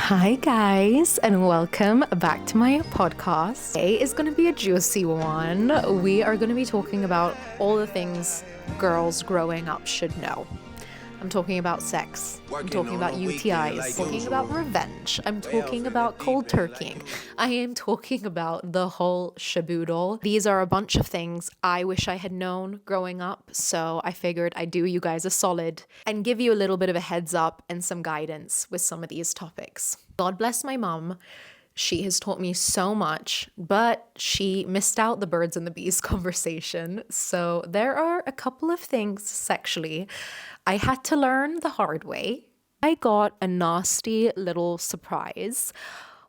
Hi guys, and welcome back to my podcast. Today is going to be a juicy one. We are going to be talking about all the things girls growing up should know. I'm talking about sex, I'm talking about UTIs, talking about revenge, I'm talking about cold turkeying, I am talking about the whole shaboodle. These are a bunch of things I wish I had known growing up, so I figured I'd do you guys a solid and give you a little bit of a heads up and some guidance with some of these topics. God bless my mum. She has taught me so much, but she missed out the birds and the bees conversation. So there are a couple of things sexually I had to learn the hard way. I got a nasty little surprise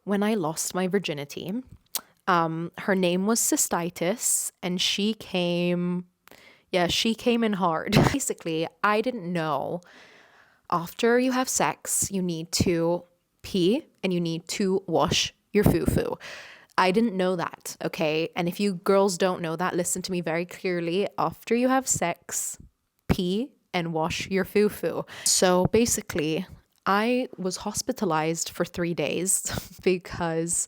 when I lost my virginity. Her name was Cystitis, and she came in hard. Basically, I didn't know after you have sex, you need to pee and you need to wash your foo-foo. I didn't know that, okay? And if you girls don't know that, listen to me very clearly. After you have sex, pee and wash your foo-foo. So basically, I was hospitalized for 3 days because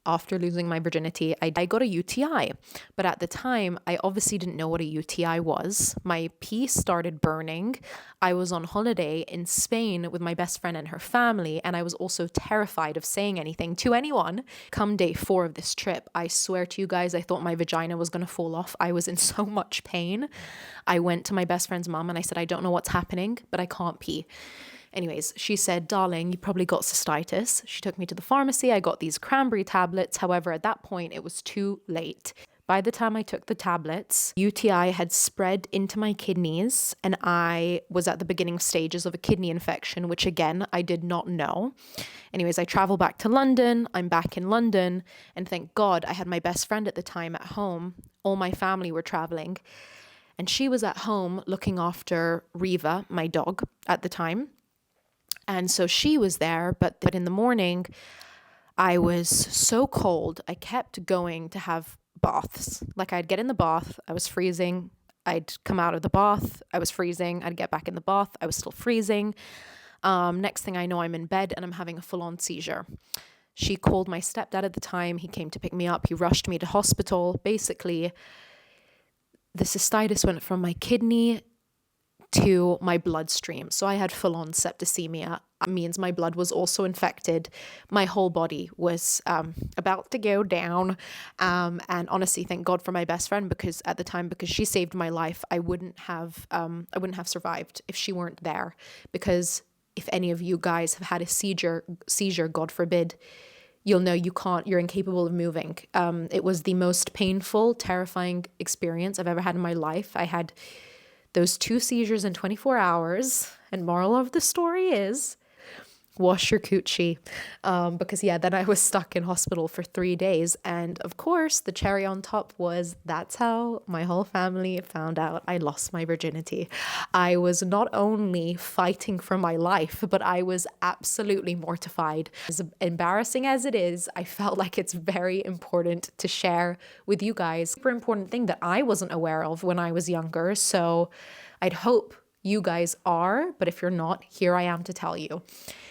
after losing my virginity, I got a UTI. But at the time, I obviously didn't know what a UTI was. My pee started burning. I was on holiday in Spain with my best friend and her family, and I was also terrified of saying anything to anyone. Come day 4 of this trip, I swear to you guys, I thought my vagina was going to fall off. I was in so much pain. I went to my best friend's mom and I said, I don't know what's happening, but I can't pee. Anyways, she said, darling, you probably got cystitis. She took me to the pharmacy. I got these cranberry tablets. However, at that point, it was too late. By the time I took the tablets, UTI had spread into my kidneys and I was at the beginning stages of a kidney infection, which again, I did not know. Anyways, I traveled back to London. I'm back in London, and thank God I had my best friend at the time at home. All my family were traveling, and she was at home looking after Riva, my dog, at the time. And so she was there, but in the morning, I was so cold. I kept going to have baths. Like I'd get in the bath, I was freezing. I'd come out of the bath, I was freezing. I'd get back in the bath, I was still freezing. Next thing I know, I'm in bed and I'm having a full-on seizure. She called my stepdad at the time. He came to pick me up. He rushed me to hospital. Basically, the cystitis went from my kidney to my bloodstream. So I had full-on septicemia. It means my blood was also infected. My whole body was about to go down. And honestly, thank God for my best friend, because at the time, because she saved my life, I wouldn't have survived if she weren't there. Because if any of you guys have had a seizure, God forbid, you'll know you're incapable of moving. It was the most painful, terrifying experience I've ever had in my life. I had those 2 seizures in 24 hours. And moral of the story is, wash your coochie. Because then I was stuck in hospital for 3 days. And of course, the cherry on top was that's how my whole family found out I lost my virginity. I was not only fighting for my life, but I was absolutely mortified. As embarrassing as it is, I felt like it's very important to share with you guys. Super important thing that I wasn't aware of when I was younger. So I'd hope you guys are, but if you're not, here I am to tell you.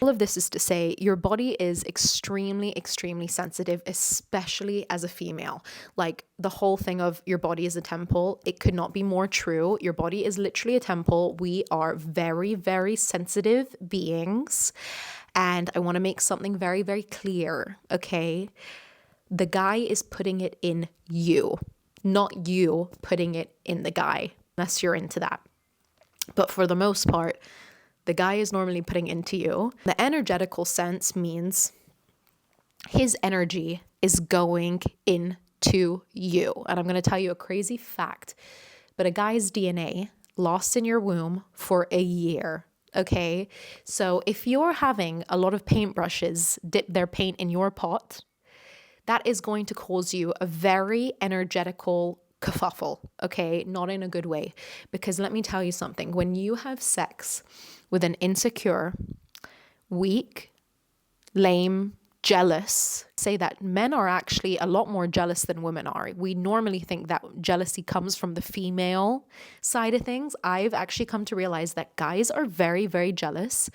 All of this is to say your body is extremely, extremely sensitive, especially as a female. Like the whole thing of your body is a temple, it could not be more true. Your body is literally a temple. We are very, very sensitive beings. And I want to make something very, very clear, okay? The guy is putting it in you, not you putting it in the guy, unless you're into that. But for the most part, the guy is normally putting into you. The energetical sense means his energy is going into you. And I'm going to tell you a crazy fact, but a guy's DNA lasts in your womb for a year. Okay. So if you're having a lot of paintbrushes dip their paint in your pot, that is going to cause you a very energetical kerfuffle, okay? Not in a good way. Because let me tell you something. When you have sex with an insecure, weak, lame, jealous. Say that men are actually a lot more jealous than women are. We normally think that jealousy comes from the female side of things. I've actually come to realize that guys are very, very jealous,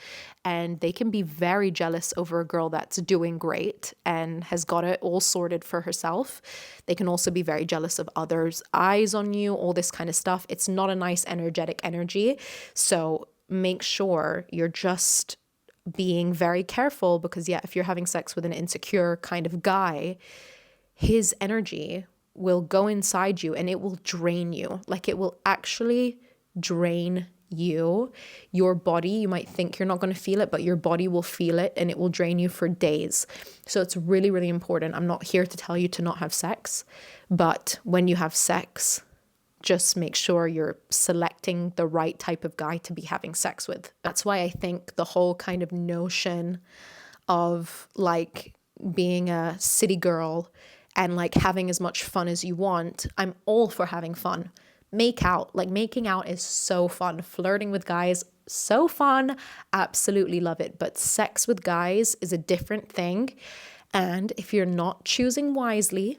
and they can be very jealous over a girl that's doing great and has got it all sorted for herself. They can also be very jealous of others' eyes on you, all this kind of stuff. It's not a nice energetic energy. So make sure you're just being very careful, because if you're having sex with an insecure kind of guy, his energy will go inside you and it will drain you. Like, it will actually drain you. Your body, you might think you're not going to feel it, but your body will feel it, and it will drain you for days. So it's really, really important. I'm not here to tell you to not have sex, but when you have sex, just make sure you're selecting the right type of guy to be having sex with. That's why I think the whole kind of notion of like being a city girl and like having as much fun as you want, I'm all for having fun. Making out is so fun. Flirting with guys, so fun. Absolutely love it. But sex with guys is a different thing. And if you're not choosing wisely,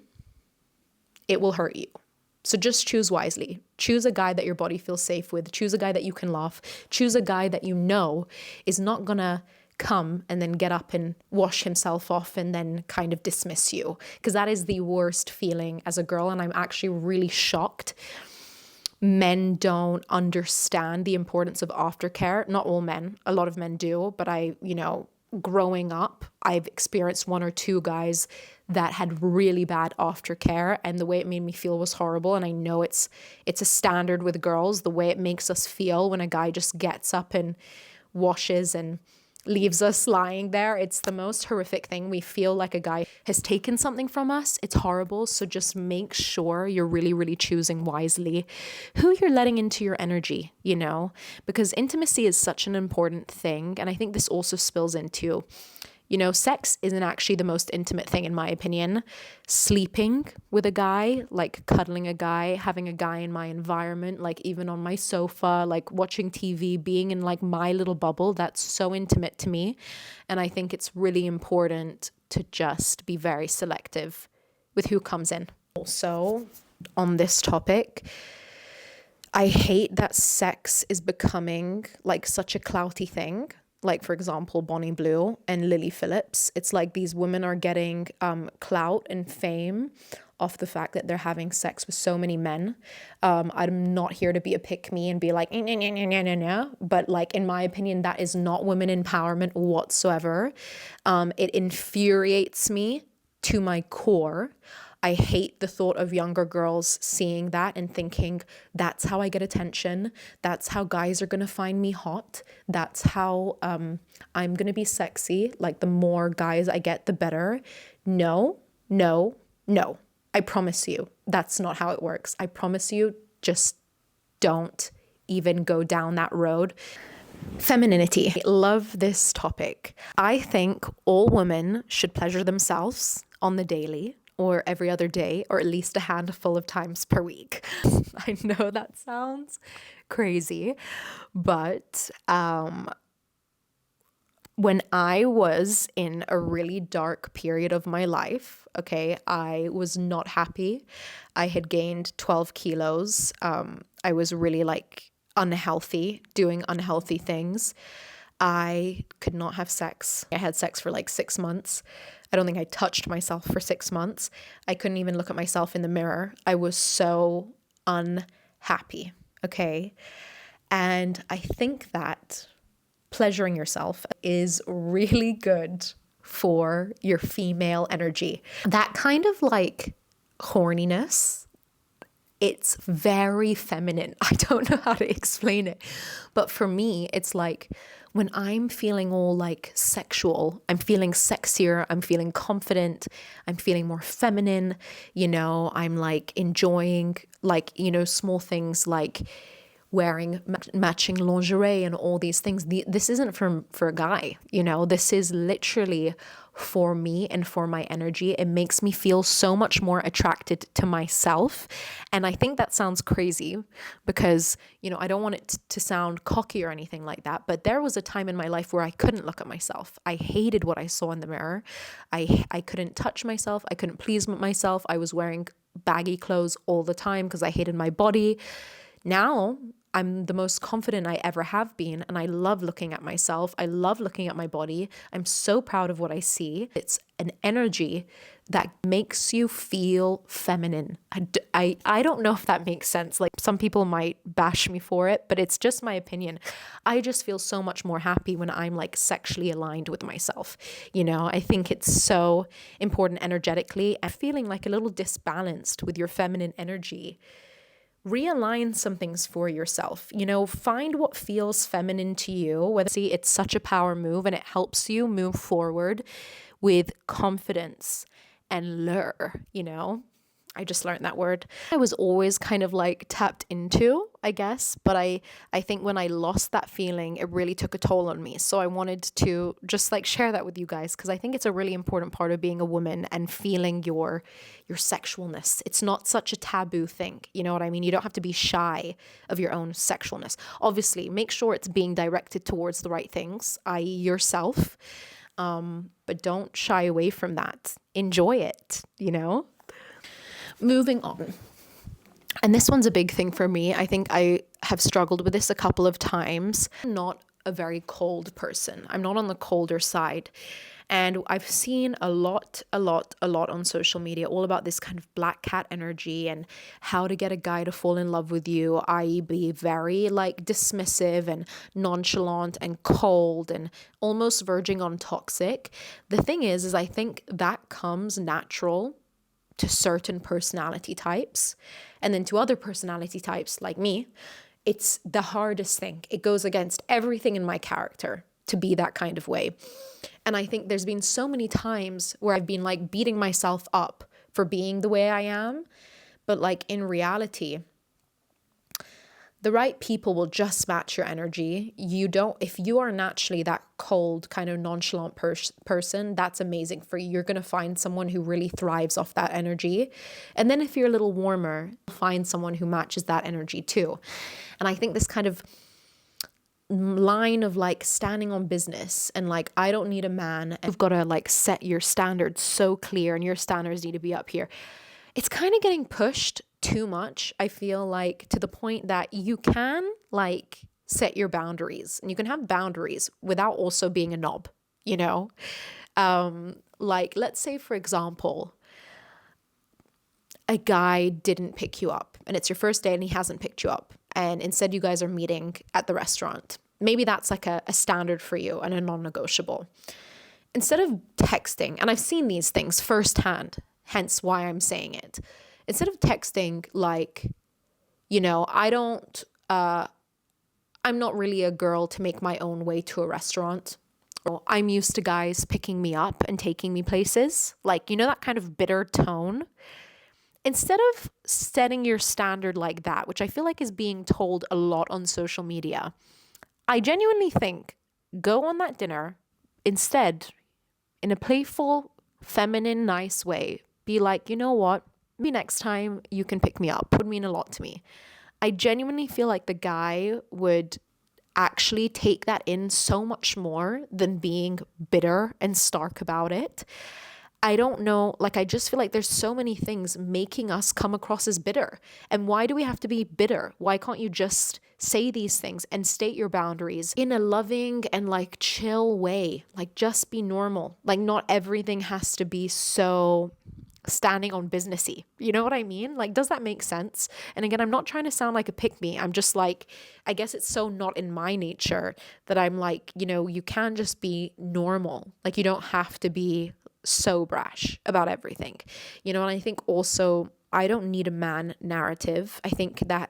it will hurt you. So just choose wisely. Choose a guy that your body feels safe with. Choose a guy that you can laugh. Choose a guy that you know is not gonna come and then get up and wash himself off and then kind of dismiss you. Because that is the worst feeling as a girl. And I'm actually really shocked men don't understand the importance of aftercare. Not all men, a lot of men do, but growing up, I've experienced one or two guys that had really bad aftercare, and the way it made me feel was horrible. And I know it's a standard with girls, the way it makes us feel when a guy just gets up and washes and leaves us lying there. It's the most horrific thing. We feel like a guy has taken something from us. It's horrible. So just make sure you're really, really choosing wisely who you're letting into your energy, because intimacy is such an important thing. And I think this also spills into, sex isn't actually the most intimate thing, in my opinion. Sleeping with a guy, like cuddling a guy, having a guy in my environment, like even on my sofa, like watching TV, being in like my little bubble, that's so intimate to me. And I think it's really important to just be very selective with who comes in. Also, on this topic, I hate that sex is becoming like such a clouty thing. Like, for example, Bonnie Blue and Lily Phillips. It's like these women are getting clout and fame off the fact that they're having sex with so many men. I'm not here to be a pick-me and be like, nah. But like, in my opinion, that is not women empowerment whatsoever. It infuriates me to my core. I hate the thought of younger girls seeing that and thinking, that's how I get attention. That's how guys are going to find me hot. That's how I'm going to be sexy. Like, the more guys I get, the better. No. I promise you, that's not how it works. I promise you, just don't even go down that road. Femininity. I love this topic. I think all women should pleasure themselves on the daily, or every other day, or at least a handful of times per week. I know that sounds crazy, but when I was in a really dark period of my life, I was not happy. I had gained 12 kilos. I was really unhealthy, doing unhealthy things. I could not have sex. I had sex for 6 months. I don't think I touched myself for 6 months. I couldn't even look at myself in the mirror. I was so unhappy, And I think that pleasuring yourself is really good for your female energy. That kind of horniness, it's very feminine. I don't know how to explain it. But for me, it's like when I'm feeling all sexual, I'm feeling sexier, I'm feeling confident, I'm feeling more feminine, I'm enjoying small things like wearing matching lingerie and all these things. This isn't for a guy, you know, this is literally for me and for my energy. It makes me feel so much more attracted to myself. And I think that sounds crazy because, you know, I don't want it to sound cocky or anything like that. But there was a time in my life where I couldn't look at myself. I hated what I saw in the mirror. I couldn't touch myself. I couldn't please myself. I was wearing baggy clothes all the time because I hated my body. Now I'm the most confident I ever have been, and I love looking at myself. I love looking at my body. I'm so proud of what I see. It's an energy that makes you feel feminine. I don't know if that makes sense. Like, some people might bash me for it, but it's just my opinion. I just feel so much more happy when I'm like sexually aligned with myself. You know, I think it's so important energetically, and feeling like a little disbalanced with your feminine energy. Realign some things for yourself, you know, find what feels feminine to you. Whether it's such a power move and it helps you move forward with confidence and lure, you know. I just learned that word. I was always kind of like tapped into, I guess, but I think when I lost that feeling, it really took a toll on me. So I wanted to just like share that with you guys, because I think it's a really important part of being a woman and feeling your sexualness. It's not such a taboo thing, you know what I mean? You don't have to be shy of your own sexualness. Obviously, make sure it's being directed towards the right things, i.e. yourself, but don't shy away from that. Enjoy it, you know? Moving on. And this one's a big thing for me. I think I have struggled with this a couple of times. I'm not a very cold person. I'm not on the colder side. And I've seen a lot on social media, all about this kind of black cat energy and how to get a guy to fall in love with you, i.e. be very like dismissive and nonchalant and cold and almost verging on toxic. The thing is I think that comes natural to certain personality types, and then to other personality types like me, it's the hardest thing. It goes against everything in my character to be that kind of way. And I think there's been so many times where I've been like beating myself up for being the way I am, but like in reality, the right people will just match your energy. If you are naturally that cold, kind of nonchalant person, that's amazing for you. You're going to find someone who really thrives off that energy. And then if you're a little warmer, find someone who matches that energy too. And I think this kind of line of like standing on business and like, I don't need a man. You've got to like set your standards so clear, and your standards need to be up here. It's kind of getting pushed too much, I feel like, to the point that you can like set your boundaries, and you can have boundaries without also being a knob, you know? Like, let's say, for example, a guy didn't pick you up and it's your first day and he hasn't picked you up, and instead you guys are meeting at the restaurant. Maybe that's like a standard for you and a non-negotiable. Instead of texting, and I've seen these things firsthand, hence why I'm saying it. Instead of texting like, you know, I'm not really a girl to make my own way to a restaurant. I'm used to guys picking me up and taking me places. Like, you know, that kind of bitter tone. Instead of setting your standard like that, which I feel like is being told a lot on social media, I genuinely think go on that dinner instead in a playful, feminine, nice way. Be like, you know what? Maybe next time you can pick me up. Would mean a lot to me. I genuinely feel like the guy would actually take that in so much more than being bitter and stark about it. I don't know, like, I just feel like there's so many things making us come across as bitter. And why do we have to be bitter? Why can't you just say these things and state your boundaries in a loving and like chill way? Like, just be normal. Like, not everything has to be so standing on businessy. You know what I mean? Like, does that make sense? And again, I'm not trying to sound like a pick me. I'm just like, I guess it's so not in my nature that I'm like, you know, you can just be normal. Like, you don't have to be so brash about everything, you know. And I think also, I don't need a man narrative. I think that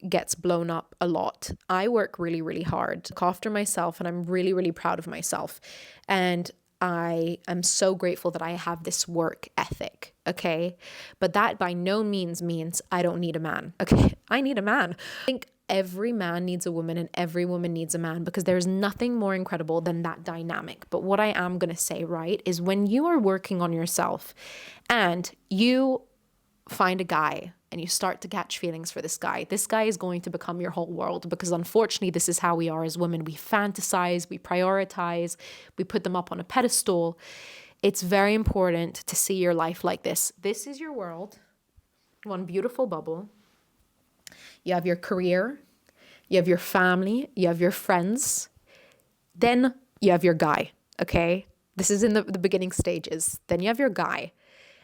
gets blown up a lot. I work really, really hard, look after myself, and I'm really, really proud of myself. And I am so grateful that I have this work ethic, okay? But that by no means I don't need a man, okay? I need a man. I think every man needs a woman and every woman needs a man, because there's nothing more incredible than that dynamic. But what I am going to say, right, is when you are working on yourself and you find a guy and you start to catch feelings for this guy is going to become your whole world, because unfortunately this is how we are as women. We fantasize, we prioritize, we put them up on a pedestal. It's very important to see your life like this. This is your world, one beautiful bubble. You have your career, you have your family, you have your friends, then you have your guy, okay? This is in the beginning stages. Then you have your guy.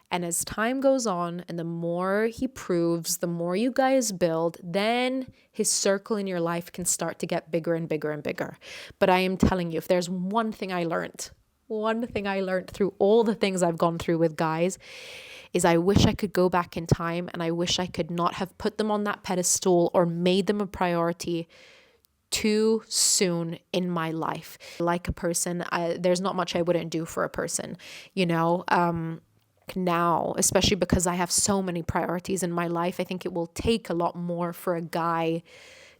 And as time goes on and the more he proves, the more you guys build, then his circle in your life can start to get bigger and bigger and bigger. But I am telling you, if there's one thing I learned through all the things I've gone through with guys, is I wish I could go back in time, and I wish I could not have put them on that pedestal or made them a priority too soon in my life. Like a person, there's not much I wouldn't do for a person, you know. Now, especially because I have so many priorities in my life, I think it will take a lot more for a guy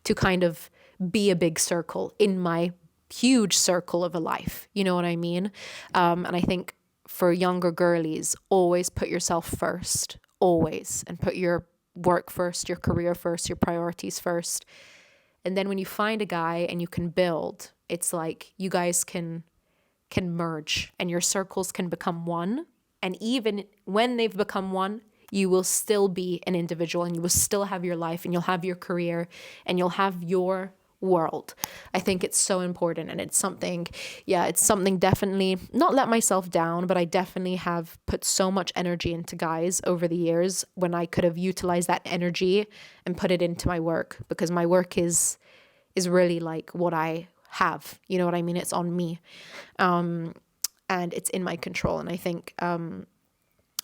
to kind of be a big circle in my huge circle of a life. You know what I mean? And I think for younger girlies, always put yourself first, always, and put your work first, your career first, your priorities first. And then when you find a guy and you can build, it's like you guys can merge and your circles can become one. And even when they've become one, you will still be an individual and you will still have your life and you'll have your career and you'll have your world. I think it's so important, and it's something definitely not let myself down, but I definitely have put so much energy into guys over the years when I could have utilized that energy and put it into my work, because my work is really like what I have, you know what I mean? It's on me. And it's in my control. And I think,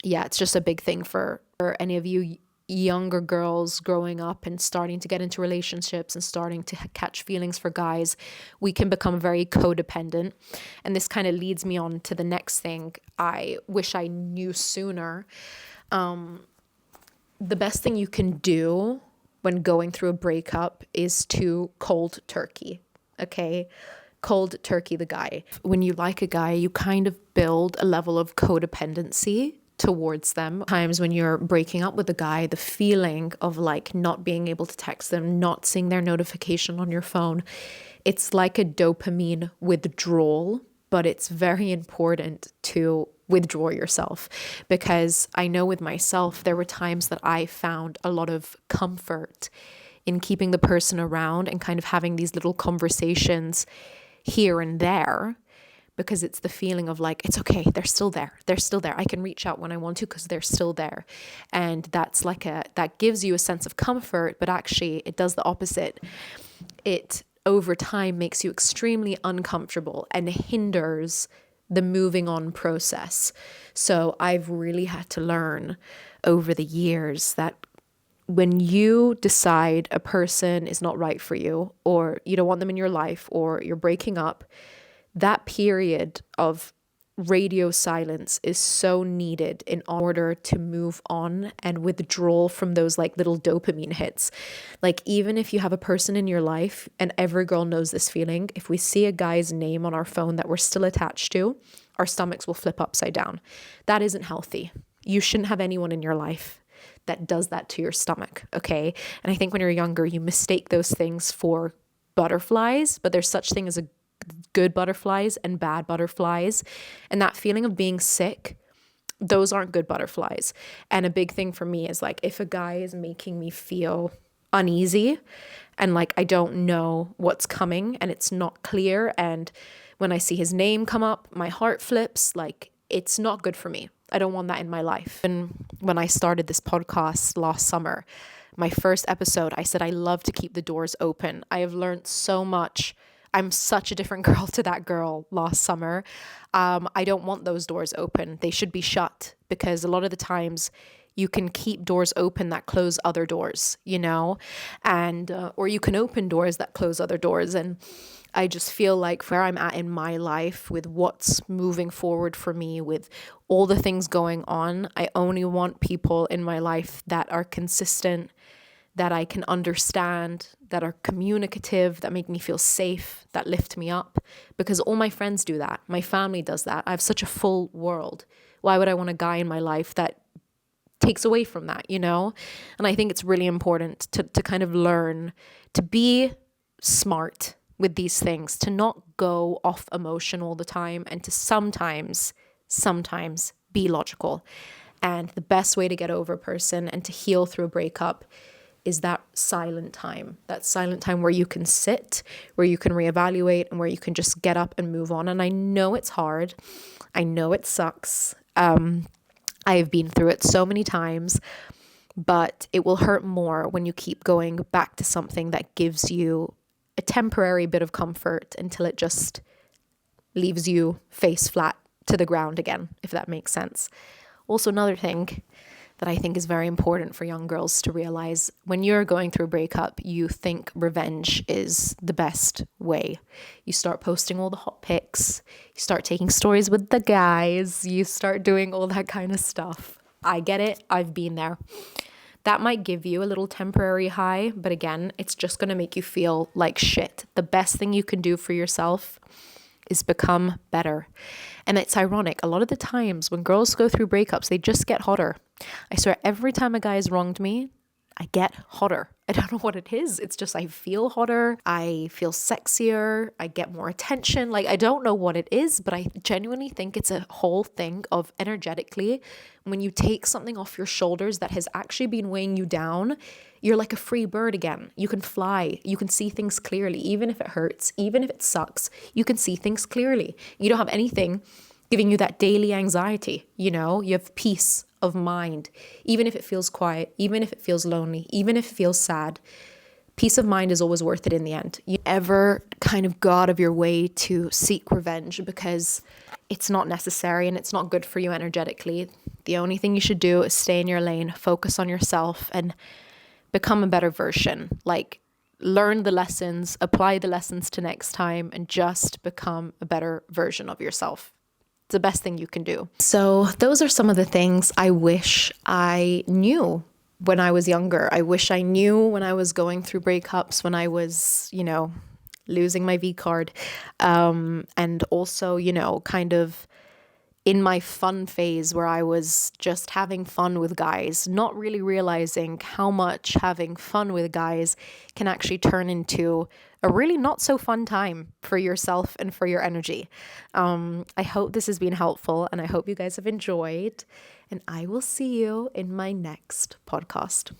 it's just a big thing for any of you younger girls growing up and starting to get into relationships and starting to catch feelings for guys. We can become very codependent. And this kind of leads me on to the next thing I wish I knew sooner. The best thing you can do when going through a breakup is to cold turkey, okay? Cold turkey the guy. When you like a guy, you kind of build a level of codependency towards them. Times when you're breaking up with a guy, the feeling of like not being able to text them, not seeing their notification on your phone, it's like a dopamine withdrawal, but it's very important to withdraw yourself, because I know with myself, there were times that I found a lot of comfort in keeping the person around and kind of having these little conversations here and there, because it's the feeling of like, it's okay, they're still there. I can reach out when I want to because they're still there. And that's like that gives you a sense of comfort, but actually it does the opposite. It over time makes you extremely uncomfortable and hinders the moving on process. So I've really had to learn over the years that when you decide a person is not right for you, or you don't want them in your life, or you're breaking up, that period of radio silence is so needed in order to move on and withdraw from those like little dopamine hits. Like even if you have a person in your life, and every girl knows this feeling, if we see a guy's name on our phone that we're still attached to, our stomachs will flip upside down. That isn't healthy. You shouldn't have anyone in your life that does that to your stomach, okay? And I think when you're younger, you mistake those things for butterflies, but there's such thing as a good butterflies and bad butterflies. And that feeling of being sick, those aren't good butterflies. And a big thing for me is like, if a guy is making me feel uneasy and like I don't know what's coming and it's not clear, and when I see his name come up, my heart flips, like it's not good for me. I don't want that in my life. And when I started this podcast last summer, my first episode, I said I love to keep the doors open. I have learned so much. I'm such a different girl to that girl last summer. I don't want those doors open. They should be shut, because a lot of the times you can keep doors open that close other doors, you know, and or you can open doors that close other doors. And I just feel like where I'm at in my life with what's moving forward for me, with all the things going on, I only want people in my life that are consistent, that I can understand, that are communicative, that make me feel safe, that lift me up, because all my friends do that. My family does that. I have such a full world. Why would I want a guy in my life that takes away from that, you know? And I think it's really important to kind of learn to be smart with these things, to not go off emotion all the time, and to sometimes be logical. And the best way to get over a person and to heal through a breakup is that silent time where you can sit, where you can reevaluate, and where you can just get up and move on. And I know it's hard. I know it sucks. I've been through it so many times, but it will hurt more when you keep going back to something that gives you a temporary bit of comfort until it just leaves you face flat to the ground again, if that makes sense. Also, another thing that I think is very important for young girls to realize: when you're going through a breakup, you think revenge is the best way. You start posting all the hot pics, you start taking stories with the guys, you start doing all that kind of stuff. I get it, I've been there. That might give you a little temporary high, but again, it's just going to make you feel like shit. The best thing you can do for yourself is become better. And it's ironic, a lot of the times when girls go through breakups, they just get hotter. I swear, every time a guy has wronged me, I get hotter. I don't know what it is. It's just I feel hotter. I feel sexier. I get more attention. Like, I don't know what it is, but I genuinely think it's a whole thing of energetically. When you take something off your shoulders that has actually been weighing you down, you're like a free bird again. You can fly. You can see things clearly. Even if it hurts, even if it sucks, you can see things clearly. You don't have anything giving you that daily anxiety. You know, you have peace of mind, even if it feels quiet, even if it feels lonely, even if it feels sad. Peace of mind is always worth it in the end. You ever kind of go out of your way to seek revenge because it's not necessary and it's not good for you energetically. The only thing you should do is stay in your lane, focus on yourself, and become a better version. Like, learn the lessons, apply the lessons to next time, and just become a better version of yourself. It's the best thing you can do. So those are some of the things I wish I knew when I was younger. I wish I knew when I was going through breakups, when I was, losing my V card. And also, kind of in my fun phase where I was just having fun with guys, not really realizing how much having fun with guys can actually turn into a really not so fun time for yourself and for your energy. I hope this has been helpful, and I hope you guys have enjoyed, and I will see you in my next podcast.